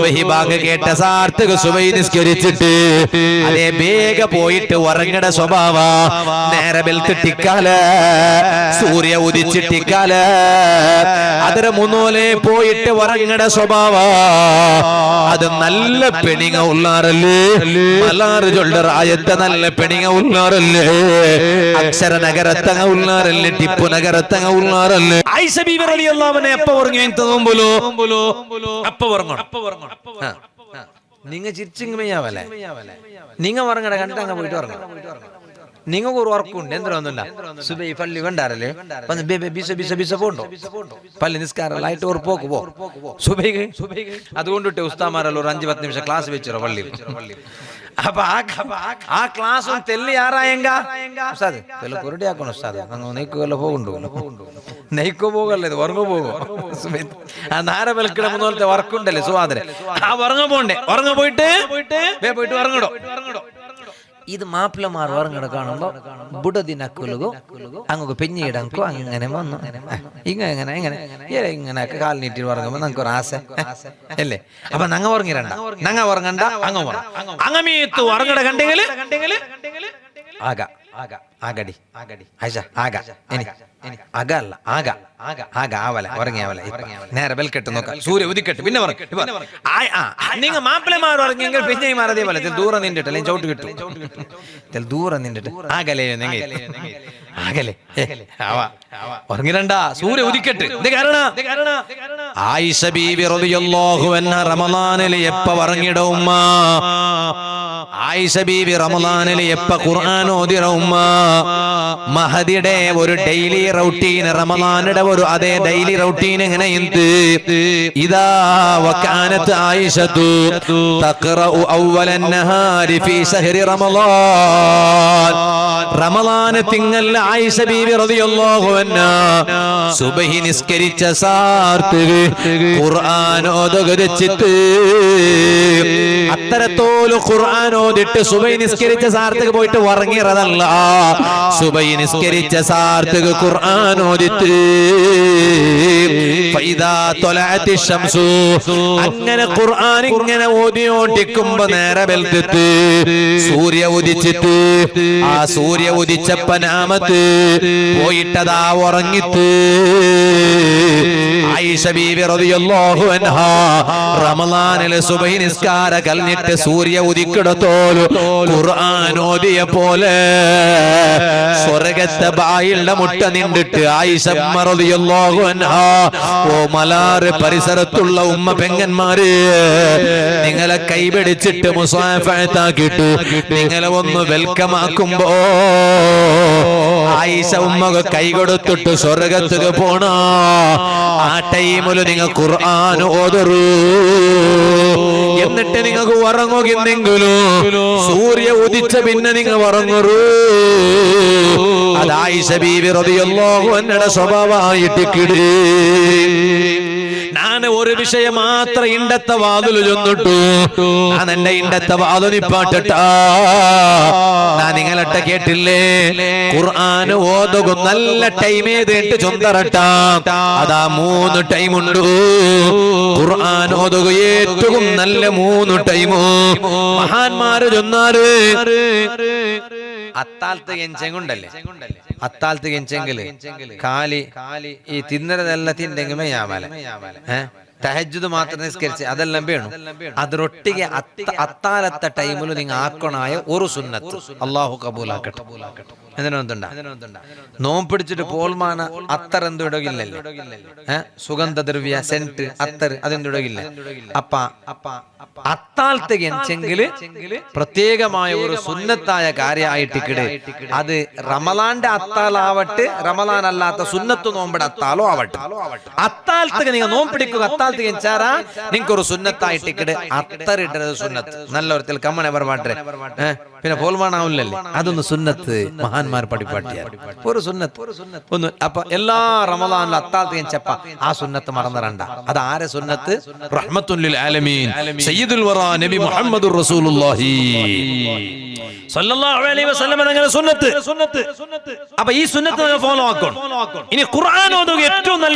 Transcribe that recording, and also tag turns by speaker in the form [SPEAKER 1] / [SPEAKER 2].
[SPEAKER 1] സുബഹി ബാങ്ക് കേട്ട സാർത്ഥക സുബഹി നിസ്കരിച്ചിട്ട് അതേ വേഗ പോയിട്ട് ഉറങ്ങണ സ്വഭാവ നേരെ ബെൽത്തിട്ടിക്കാല് സൂര്യ ഉദിച്ചിട്ടിക്കാല് അതിന് മുന്നോലെ പോയിട്ട് ഉറങ്ങണ സ്വഭാവ അത് നല്ല പെണിങ്ങ ഉള്ളാറല്ലേ മലാറ് ചൊല്ലർ ആയത്തെ നല്ല പെണിങ്ങ ഉള്ളാറല്ലേ അക്ഷര നഗരത്തങ്ങ ഉള്ളാറല്ലേ ടിപ്പു നഗരത്തങ്ങ ഉള്ളാറല്ലേ ആയിഷ ബീവി റളിയല്ലാഹു അൻഹ എപ്പോ ഉറങ്ങി തോന്നുമ്പോലോ അപ്പോ ഉറങ്ങണം നിങ്ങ ചിരിച്ചിങ്ങമയ്യാവല്ലേ നിങ്ങ ഉറങ്ങട കണ്ടങ്ങ പോയിട്ട് ഉറങ്ങണം നിങ്ങൾക്ക് ഒരു ഉറക്കുണ്ട് എന്തിനൊന്നുമില്ല സുബൈ പള്ളി വേണ്ടാറല്ലേ ബിസ പോണ്ടോ പള്ളി നിസ്കാരമായിട്ട് ഒരു പോക്ക് പോ സുബൈക്ക് അതുകൊണ്ടിട്ട് ഉസ്താമാരല്ലോ ഒരു 5-10 നിമിഷം ക്ലാസ് വെച്ചോ പള്ളി അപ്പൊ ആ ക്ലാസ് തെല്ലി ആറായെങ്ക കുരുടിയാക്കണം ഉസ്താദ് നെയ്ക്കുവല്ല പോകണ്ടോ നെയ്ക്കോ പോകല്ലേ ഇത് ഉറങ്ങു പോകും ആ നാര വെൽക്കിട പോലത്തെ വർക്കുണ്ടല്ലേ സുവാദരെ ആ ഉറങ്ങ പോണ്ടേ ഉറങ്ങ പോയിട്ട് ഉറങ്ങടോ ഇത് മാപ്പിളമാർ ഉറങ്ങട കാണുമ്പോ ബുടദിനക്കുലുകോ അങ്ങ് പെഞ്ഞിടങ്കോ അങ്ങനെ വന്നു ഇങ്ങനെ ഇങ്ങനെ കാൽ നീട്ടി ഉറങ്ങുമ്പോ നമുക്ക് ഒരു ആശ അല്ലേ അപ്പൊ നങ്ങ ഉറങ്ങിരണ്ട നങ്ങ ഉറങ്ങണ്ട അങ്ങമീത്ത് ഉറങ്ങട കണ്ടെങ്കിൽ ആകടി ആയിഷ അല്ല ആവല ഉറങ്ങിയാവല നേരെ ബെൽക്കെട്ട് നോക്കാം സൂര്യ ഉദിക്കെട്ട് പിന്നെ നിങ്ങൾ മാപ്പിളമാർ ഉറങ്ങിയെങ്കിൽ പിന്നെയും അതേപോലെ ദൂരം നിന്നിട്ട് അല്ലെങ്കിൽ ചവിട്ട് കിട്ടും ദൂരം നിന്നിട്ട് ആകലേ ആകലെ ഉറങ്ങിരണ്ട സൂര്യ ഉദിക്കെട്ട് ആയിഷ ബീവി റളിയല്ലാഹു അൻഹ റമളാനിൽ എപ്പ ഉറങ്ങിട ഉമ്മ ആയിഷ ബീവി റമളാനിൽ എപ്പ ഖുർആൻ ഓതിറ ഉമ്മ മഹദിയുടെ ഒരു ഡെയിലി റൂട്ടീൻ റമളാനിയുടെ ഒരു അതേ ഡെയിലി റൂട്ടീൻ എങ്ങനെ ഇദാ വകാനത് ആയിഷതു തഖറഉ അവ്വലൻ നഹാരി ഫീ ശഹരി റമളാൻ റമളാൻ തിങ്കൾ ആയിഷ ബീവി റളിയല്ലാഹു അൻഹാ സുബ്ഹി നിസ്കരിച്ച സാർത്ത് ഖുർആൻ ഓതുകച്ചിട്ട് അത്തരത്തോല് ഖുർആൻ ഓതിട്ട് സുബ്ഹി നിസ്കരിച്ച സാർത്ത് പോയിട്ട് ഉറങ്ങിയതല്ല സുബ്ഹി നിസ്കരിച്ച സാർത്ത് ഖുർആൻ ഓതിട്ട് ഫൈദാ തൊലഅത്തി ശംസു അങ്ങനെ ഖുർആൻ ഇങ്ങനെ ഓതിയോണ്ടിരിക്കുമ്പോ നേരെ ബെൽത്തിട്ട് സൂര്യ ഉദിച്ചിട്ട് ആ സൂര്യ ഉദിച്ചപ്പ നാമത്ത് പോയിട്ടതാ ഉറങ്ങിത്ത് ആയിഷ ബീവി റളിയല്ലാഹു അൻഹാ റമളാനിലെ സുബ്ഹി നിസ്കാര കഴിഞ്ഞിട്ട് സൂര്യ ഉദിക്കിടത്തോലു ഖുർആൻ ഓതിയ പോലെ സ്വർഗ്ഗത്തെ ബായിയുടെ മുട്ട നിന്നിട്ട് ആയിഷ റളിയല്ലാഹു അൻഹാ ഓ മലാറ് പരിസരത്തുള്ള ഉമ്മ പെങ്ങന്മാര് നിങ്ങളെ കൈപിടിച്ചിട്ട് മുസാഫഹത്താക്കിയിട്ട് നിങ്ങളെ ഒന്ന് വെൽക്കം ആക്കുമ്പോ ആയിഷ ഉമ്മ കൈ കൊടുത്തിട്ട് സ്വർഗ്ഗത്തിൽ പോണ ആ ടൈമില് നിങ്ങൾ ഖുർആൻ ഓതറൂ എന്നിട്ട് നിങ്ങൾക്ക് ഉറങ്ങുകെന്നെങ്കിലും സൂര്യ ഉദിച്ച പിന്നെ നിങ്ങൾ ഉറങ്ങറൂ അത് ആയിഷ ബീവി റളിയല്ലാഹു അൻഹയുടെ സ്വഭാവമായിട്ട് കിടേ ഞാൻ ഒരു വിഷയം മാത്രം ഇണ്ടത്തെ വാതില് ചൊന്നിട്ടു ഞാൻ എന്റെ ഇണ്ടത്തെ വാതിലിപ്പാട്ടിട്ടാ ഞാൻ നിങ്ങളട്ട കേട്ടില്ലേ ഖുർആൻ ഓതുക നല്ല ടൈം ഏതിട്ട് ചൊന്തറട്ടാ അതാ 3 ടൈം ഉണ്ട് ഖുർആൻ ഓതുക ഏറ്റവും നല്ല 3 ടൈം മഹാന്മാര് ചൊന്നാറ് അത്താലത്ത് കെഞ്ചെങ്കുണ്ടല്ലേ അത്താലത്ത് കെഞ്ചെങ്കില് കാലി ഈ തിന്നരതെല്ലാം തിണ്ടെങ്കിമേ ഞാമല തഹജ്ജുദ് മാത്രം നിസ്കരിച്ച് അതെല്ലാം വേണം അതിനൊട്ടിಗೆ അത്താലത്തെ ടൈമിൽ നിങ്ങൾ ആക്കണായ ഒരു സുന്നത്ത് അള്ളാഹു കബൂലാക്കട്ടെ എന്തിനൊന്നുണ്ടാ നോമ്പ് പിടിച്ചിട്ട് പോൽമാന അത്തർ എന്ത് ഇടകില്ലല്ലോ സുഗന്ധദ്രവ്യ സെന്റ് അത്തർ അതിന്റെ ഇടകില്ല അപ്പ അത്താലത്തെ കെഞ്ചെങ്കില് പ്രത്യേകമായ ഒരു സുന്നത്തായ കാര്യമായിട്ടിക്കട് അത് റമളാന്റെ അത്താലാവട്ടെ റമളാൻ അല്ലാത്ത സുന്നത്ത് നോമ്പടെ അത്താലോ ആവട്ടെ അത്താലത്തേക്ക് നിങ്ങൾ നോമ്പ് പിടിക്കുക അത്താലത്ത് കെഞ്ചാറാ നിങ്ങൾക്ക് ഒരു സുന്നത്തായിട്ടിക്കട് അത്തറിട്ടത് സുന്നത്ത് നല്ലൊരുത്തിൽ കമ്മനെ പറമാട്ടെ പിന്നെ പോൽമാനാവില്ലല്ലേ അതൊന്ന് സുന്നത്ത് മഹാന്മാർ പഠിപ്പാട്ടിയ ഒരു സുന്നത്ത് ഒന്ന് അപ്പൊ എല്ലാ റമളാനിലും അത്താലത്ത് കെഞ്ചപ്പ ആ സുന്നത്ത് മറന്നറണ്ട അത് ആരെ സുന്നത്ത് റഹ്മത്തുൽ ലിൽ ആലമീൻ സയ്യിദുൽ വറാ നബി മുഹമ്മദുർ റസൂലുള്ളാഹി സല്ലല്ലാഹു അലൈഹി വസല്ലം അങ്ങനെ സുന്നത്ത് അപ്പൊ ഈ സുന്നത്ത് ഫോളോ ആക്കണം ഇനി ഖുർആൻ ഓതുക ഏറ്റവും നല്ല